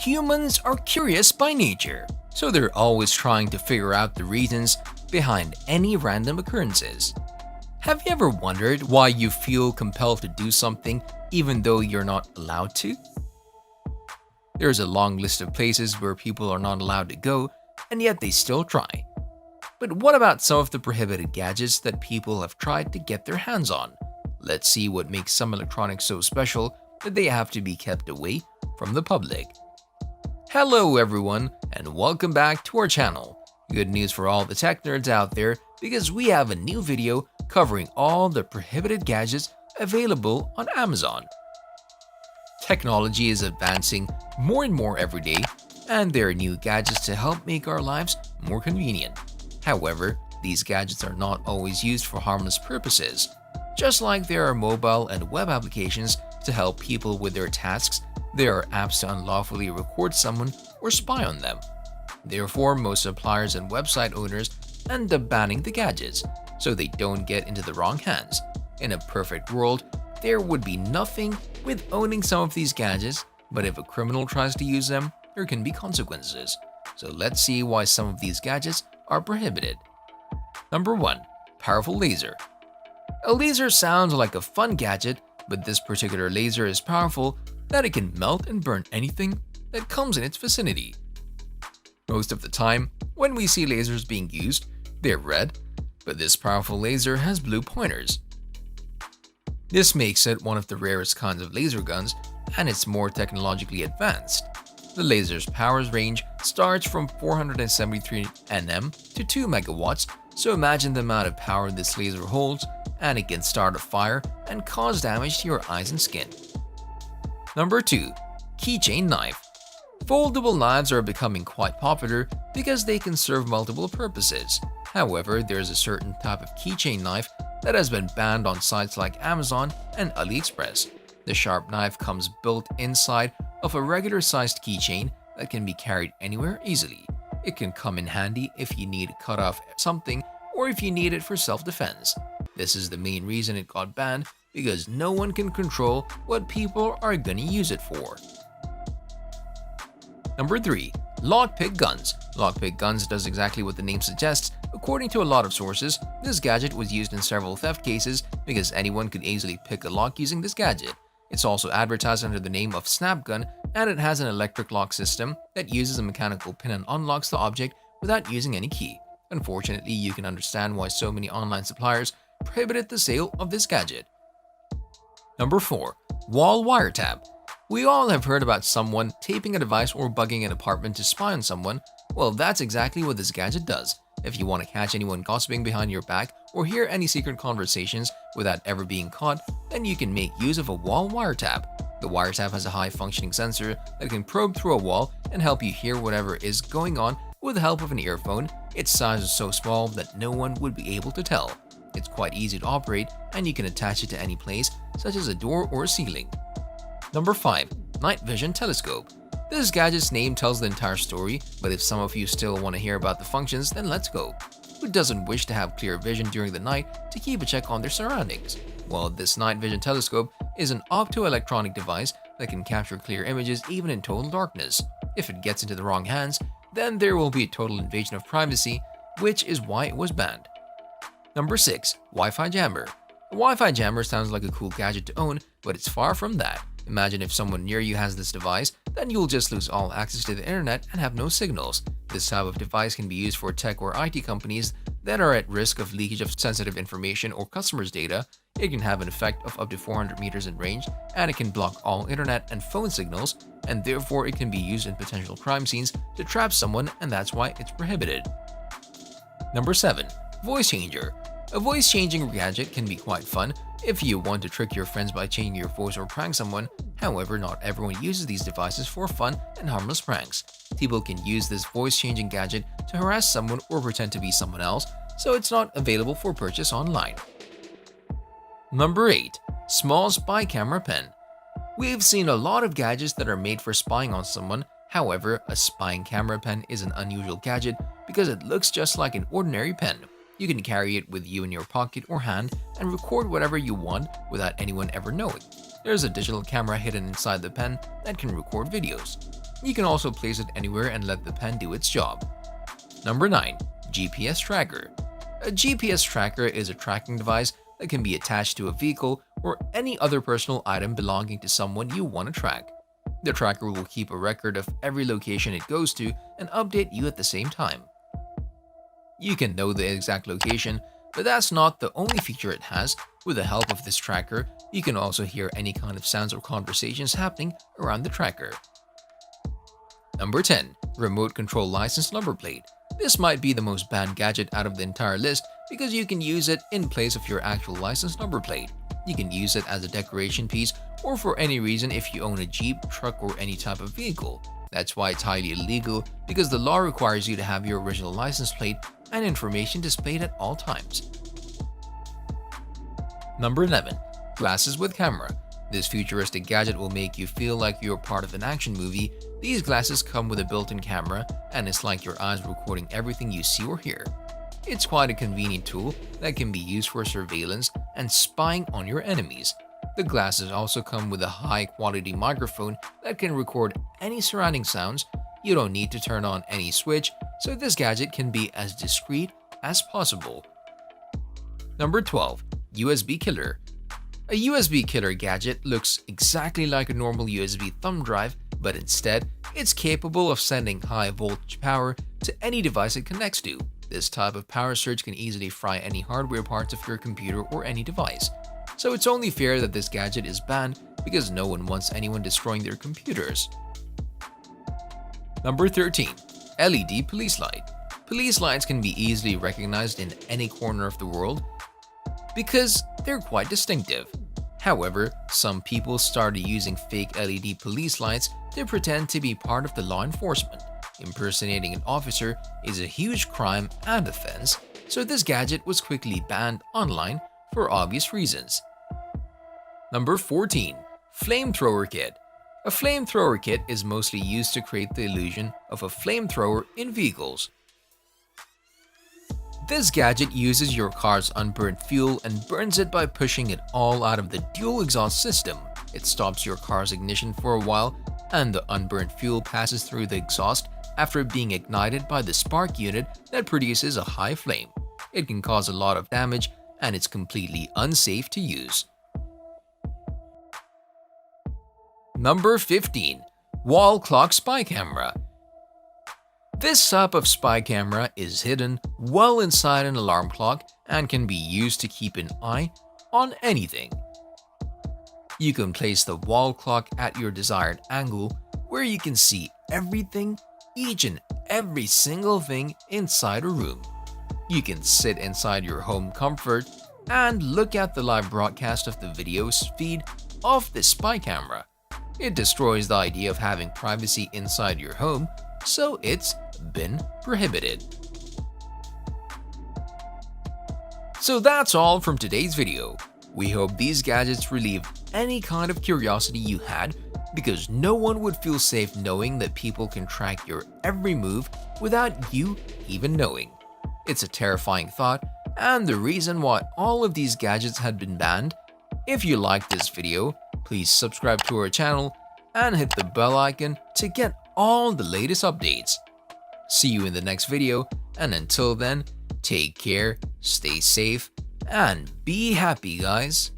Humans are curious by nature, so they're always trying to figure out the reasons behind any random occurrences. Have you ever wondered why you feel compelled to do something even though you're not allowed to? There's a long list of places where people are not allowed to go, and yet they still try. But what about some of the prohibited gadgets that people have tried to get their hands on? Let's see what makes some electronics so special that they have to be kept away from the public. Hello everyone, and welcome back to our channel. Good news for all the tech nerds out there, because we have a new video covering all the prohibited gadgets available on Amazon. Technology is advancing more and more every day, and there are new gadgets to help make our lives more convenient. However, these gadgets are not always used for harmless purposes. Just like there are mobile and web applications to help people with their tasks, there are apps to unlawfully record someone or spy on them. Therefore, most suppliers and website owners end up banning the gadgets, so they don't get into the wrong hands. In a perfect world, there would be nothing with owning some of these gadgets, but if a criminal tries to use them, there can be consequences. So let's see why some of these gadgets are prohibited. Number 1. Powerful laser. A laser sounds like a fun gadget, but this particular laser is powerful that it can melt and burn anything that comes in its vicinity. Most of the time, when we see lasers being used, they're red, but this powerful laser has blue pointers. This makes it one of the rarest kinds of laser guns, and it's more technologically advanced. The laser's power range starts from 473 nm to 2 megawatts, so imagine the amount of power this laser holds, and it can start a fire and cause damage to your eyes and skin. Number 2. Keychain knife. Foldable knives are becoming quite popular because they can serve multiple purposes. However, there's a certain type of keychain knife that has been banned on sites like Amazon and AliExpress. The sharp knife comes built inside of a regular-sized keychain that can be carried anywhere easily. It can come in handy if you need to cut off something or if you need it for self-defense. This is the main reason it got banned, because no one can control what people are gonna use it for. Number 3. Lockpick guns. Lockpick guns does exactly what the name suggests. According to a lot of sources, this gadget was used in several theft cases because anyone could easily pick a lock using this gadget. It's also advertised under the name of Snap Gun, and it has an electric lock system that uses a mechanical pin and unlocks the object without using any key. Unfortunately, you can understand why so many online suppliers prohibited the sale of this gadget. Number 4. Wall wiretap. We all have heard about someone taping a device or bugging an apartment to spy on someone. Well, that's exactly what this gadget does. If you want to catch anyone gossiping behind your back or hear any secret conversations without ever being caught, then you can make use of a wall wiretap. The wiretap has a high-functioning sensor that can probe through a wall and help you hear whatever is going on with the help of an earphone. Its size is so small that no one would be able to tell. It's quite easy to operate, and you can attach it to any place, such as a door or a ceiling. Number 5. Night Vision Telescope. This gadget's name tells the entire story, but if some of you still want to hear about the functions, then let's go. Who doesn't wish to have clear vision during the night to keep a check on their surroundings? Well, this night vision telescope is an optoelectronic device that can capture clear images even in total darkness. If it gets into the wrong hands, then there will be a total invasion of privacy, which is why it was banned. Number 6. Wi-Fi Jammer. A Wi-Fi jammer sounds like a cool gadget to own, but it's far from that. Imagine if someone near you has this device, then you'll just lose all access to the internet and have no signals. This type of device can be used for tech or IT companies that are at risk of leakage of sensitive information or customers' data. It can have an effect of up to 400 meters in range, and it can block all internet and phone signals, and therefore it can be used in potential crime scenes to trap someone, and that's why it's prohibited. Number 7. Voice changer. A voice-changing gadget can be quite fun if you want to trick your friends by changing your voice or prank someone. However, not everyone uses these devices for fun and harmless pranks. People can use this voice-changing gadget to harass someone or pretend to be someone else, so it's not available for purchase online. Number 8. Small Spy Camera Pen. We've seen a lot of gadgets that are made for spying on someone. However, a spying camera pen is an unusual gadget because it looks just like an ordinary pen. You can carry it with you in your pocket or hand and record whatever you want without anyone ever knowing. there's a digital camera hidden inside the pen that can record videos. You can also place it anywhere and let the pen do its job. Number 9. GPS Tracker. A GPS tracker is a tracking device that can be attached to a vehicle or any other personal item belonging to someone you want to track. The tracker will keep a record of every location it goes to and update you at the same time. You can know the exact location, but that's not the only feature it has. With the help of this tracker, you can also hear any kind of sounds or conversations happening around the tracker. Number 10. Remote Control License Number Plate. This might be the most banned gadget out of the entire list because you can use it in place of your actual license number plate. You can use it as a decoration piece or for any reason if you own a Jeep, truck, or any type of vehicle. That's why it's highly illegal, because the law requires you to have your original license plate and information displayed at all times. Number 11. Glasses with Camera. This futuristic gadget will make you feel like you're part of an action movie. These glasses come with a built-in camera, and it's like your eyes recording everything you see or hear. It's quite a convenient tool that can be used for surveillance and spying on your enemies. The glasses also come with a high-quality microphone that can record any surrounding sounds. You don't need to turn on any switch, so this gadget can be as discreet as possible. Number 12. USB Killer. A USB killer gadget looks exactly like a normal USB thumb drive, but instead, it's capable of sending high voltage power to any device it connects to. This type of power surge can easily fry any hardware parts of your computer or any device. So it's only fair that this gadget is banned because no one wants anyone destroying their computers. Number 13. LED Police Light. Police lights can be easily recognized in any corner of the world because they're quite distinctive. However, some people started using fake LED police lights to pretend to be part of the law enforcement. Impersonating an officer is a huge crime and offense, so this gadget was quickly banned online for obvious reasons. Number 14. Flamethrower Kit. A flamethrower kit is mostly used to create the illusion of a flamethrower in vehicles. This gadget uses your car's unburnt fuel and burns it by pushing it all out of the dual exhaust system. It stops your car's ignition for a while, and the unburnt fuel passes through the exhaust after being ignited by the spark unit that produces a high flame. It can cause a lot of damage, and it's completely unsafe to use. Number 15. Wall Clock Spy Camera. This type of spy camera is hidden well inside an alarm clock and can be used to keep an eye on anything. You can place the wall clock at your desired angle where you can see everything, each and every single thing inside a room. You can sit inside your home comfort and look at the live broadcast of the video feed of the spy camera. It destroys the idea of having privacy inside your home, so it's been prohibited. So that's all from today's video. We hope these gadgets relieve any kind of curiosity you had, because no one would feel safe knowing that people can track your every move without you even knowing. It's a terrifying thought, and the reason why all of these gadgets had been banned. If you liked this video, please subscribe to our channel and hit the bell icon to get all the latest updates. See you in the next video, and until then, take care, stay safe, and be happy, guys.